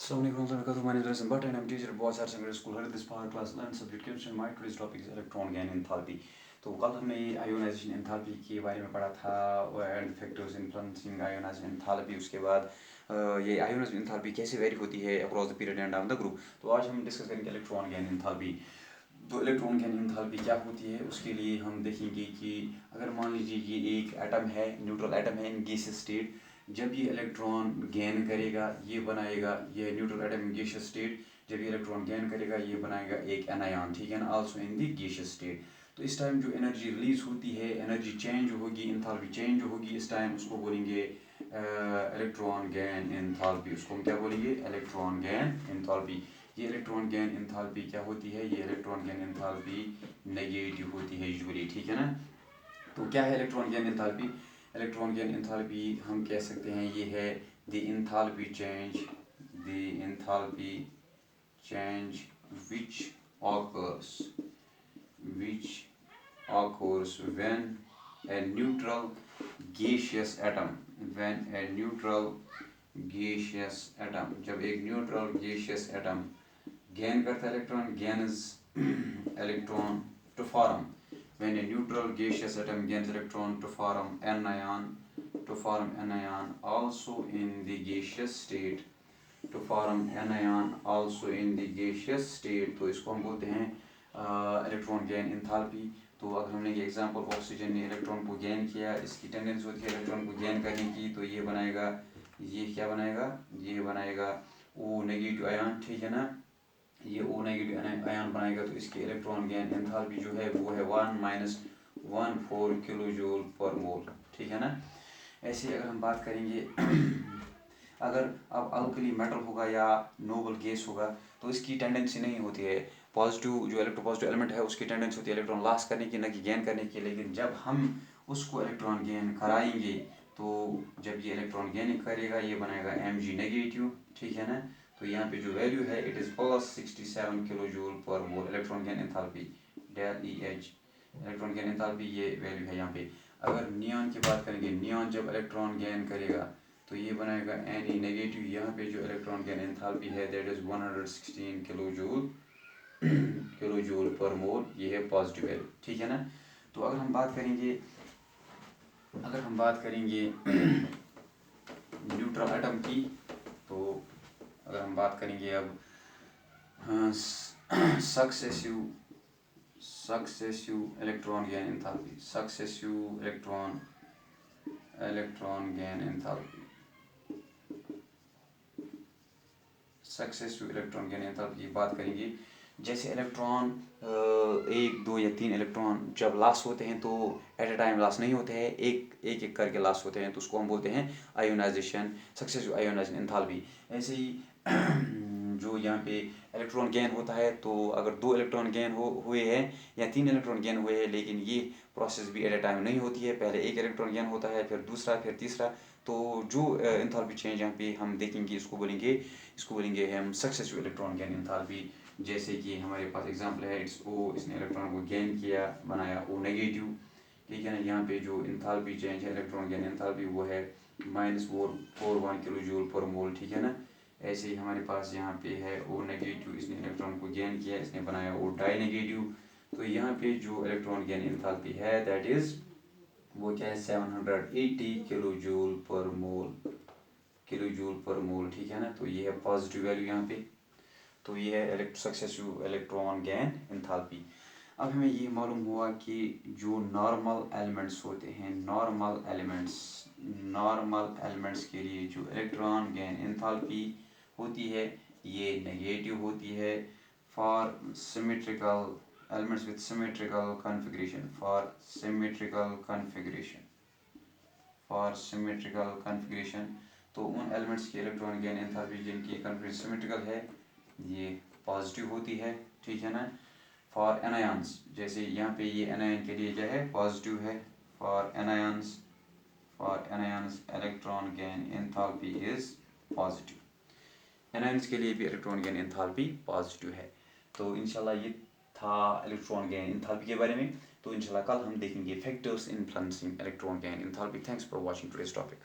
Assalamualaikum warahmatullahi wabarakatuh. My name is Rasim Bhatt and I'm teacher at Boys Higher Secondary School, Haridis Power Class 11 subject chemistry. My today's topic is electron gain enthalpy. तो कल हमने ionisation enthalpy के बारे में पढ़ा था and factors influencing ionisation enthalpy. उसके बाद ये आयोनाइजेशन एंथैल्पी कैसे वेरी होती है across the period end of the group. तो आज हम डिस्कस करेंगे इलेक्ट्रॉन गेन एंथैल्पी। तो इलेक्ट्रॉन गेन एंथैल्पी क्या होती है उसके लिए हम देखेंगे कि अगर मान लीजिए कि एक एटम है, न्यूट्रल एटम है इन गैसियस स्टेट, जब ये इलेक्ट्रॉन गेन करेगा ये बनाएगा, ये neutral atom in gaseous state, जब ये इलेक्ट्रॉन गेन करेगा ये बनाएगा एक एनायन, ठीक है ना, also in the gaseous state. तो इस टाइम जो एनर्जी रिलीज होती है, एनर्जी चेंज होगी, एंथैल्पी चेंज होगी, इस टाइम उसको बोलेंगे इलेक्ट्रॉन गेन एंथैल्पी। उसको हम क्या बोलेंगे? Electron gain enthalpy. ये इलेक्ट्रॉन गेन एंथैल्पी क्या होती है? ये इलेक्ट्रॉन गेन एंथैल्पी नेगेटिव होती है यूजुअली, ठीक है ना। तो क्या है electron gain enthalpy? Electron gain enthalpy हम कह सकते हैं ये है the enthalpy change, which occurs when a neutral gaseous atom, जब एक न्यूट्रल गैसियस एटम गेन करता है electron, gains electron to form, when a neutral gaseous atom gains electron to form anion also in the gaseous state, तो इसको हम बोलते हैं electron gain enthalpy. तो अगर हमने ये एग्जांपल, ऑक्सीजन ने इलेक्ट्रॉन को गेन किया, इसकी टेंडेंसी होती है इलेक्ट्रॉन को गेन करने की, तो ये बनाएगा, ये क्या बनाएगा? ये बनाएगा O नेगेटिव आयन, ठीक है ना। ये O नेगेटिव आयन बनाएगा, तो इसकी इलेक्ट्रॉन गेन एंथैल्पी जो है वो है 1 - 14 किलो जूल पर मोल, ठीक है ना। ऐसे अगर हम बात करेंगे अगर अब अल्कली मेटल होगा या नोबल गैस होगा तो इसकी टेंडेंसी नहीं होती है, पॉजिटिव जो इलेक्ट्रोपॉजिटिव एलिमेंट है उसकी टेंडेंसी होती है इलेक्ट्रॉन लॉस करने की, न कि गेन करने की। लेकिन जब हम उसको इलेक्ट्रॉन गेन कराएंगे तो जब ये इलेक्ट्रॉन गेन करेगा ये बनाएगा Mg नेगेटिव, ठीक है ना। तो यहाँ पे जो वैल्यू है it is +67 kilo joule per mole electron gain enthalpy, ΔEH electron gain enthalpy, ये वैल्यू है यहाँ पे। अगर नियॉन की बात करेंगे, नियॉन जब इलेक्ट्रॉन गेन करेगा तो ये बनाएगा Ne नेगेटिव, यहाँ पे जो इलेक्ट्रॉन गेन एंथैल्पी है that is 116 kilo joule per mole, ये है पॉजिटिव वैल्यू, ठीक है ना। तो अगर हम बात करेंगे न्यूट्रल एटम की, तो अगर हम बात करेंगे अब successive electron gain enthalpy, electron gain enthalpy की बात करेंगे। जैसे इलेक्ट्रॉन 1, 2 या 3 इलेक्ट्रॉन जब लॉस होते हैं तो एट ए टाइम लॉस नहीं होते हैं, एक करके लॉस होते हैं, तो उसको हम बोलते हैं आयोनाइजेशन, सक्सेसिव आयोनाइजेशन एंथैल्पी। ऐसे ही जो यहाँ पे इलेक्ट्रॉन गेन होता है, तो अगर 2 इलेक्ट्रॉन गेन हुए हैं या 3 इलेक्ट्रॉन गेन हुए हैं, लेकिन ये प्रोसेस भी एट ए टाइम नहीं होती है, पहले एक इलेक्ट्रॉन गेन होता है, फिर दूसरा, फिर तीसरा। तो जो एंथैल्पी चेंज यहाँ पे हम देखेंगे इसको बोलेंगे हम सक्सेसिव इलेक्ट्रॉन गेन एंथैल्पी। जैसे कि हमारे पास एग्जांपल है, इट्स O, इसने इलेक्ट्रॉन को गेन किया, बनाया O नेगेटिव, ठीक है ना। यहाँ पे जो एंथैल्पी चेंज है इलेक्ट्रॉन गेन एंथैल्पी वो है -441 किलो जूल पर मोल, ठीक है ना। ऐसे ही हमारे पास यहाँ पे है O नेगेटिव, इसने इलेक्ट्रॉन को गेन किया, इसने बनाया O डाई नेगेटिव। तो यहाँ पे जो इलेक्ट्रॉन गेन एंथैल्पी है दैट इज वो क्या है 780 किलो जूल पर मोल, ठीक है ना। तो ये है पॉजिटिव वैल्यू यहाँ पे। तो ये है सक्सेसिव इलेक्ट्रॉन गेन एंथैल्पी। अब हमें ये मालूम हुआ कि जो नॉर्मल एलिमेंट्स होते हैं, नॉर्मल एलिमेंट्स के लिए जो इलेक्ट्रॉन गेन एंथैल्पी होती है ये नेगेटिव होती है for symmetrical elements with symmetrical configuration. तो उन एलिमेंट्स की इलेक्ट्रॉन गेन एंथैल्पी जिनकी कॉन्फ़िगरेशन सिमेट्रिकल है ये पॉजिटिव होती है, ठीक है ना। फॉर एनायंस, जैसे यहाँ पे ये एनायन के लिए क्या है? पॉजिटिव है। For anions electron gain enthalpy is positive. Anions के लिए भी इलेक्ट्रॉन गेन एंथैल्पी पॉजिटिव है। तो इंशाल्लाह ये था इलेक्ट्रॉन गेन एंथैल्पी के बारे में। तो इंशाल्लाह कल हम देखेंगे factors influencing electron gain enthalpy. Thanks for watching today's topic.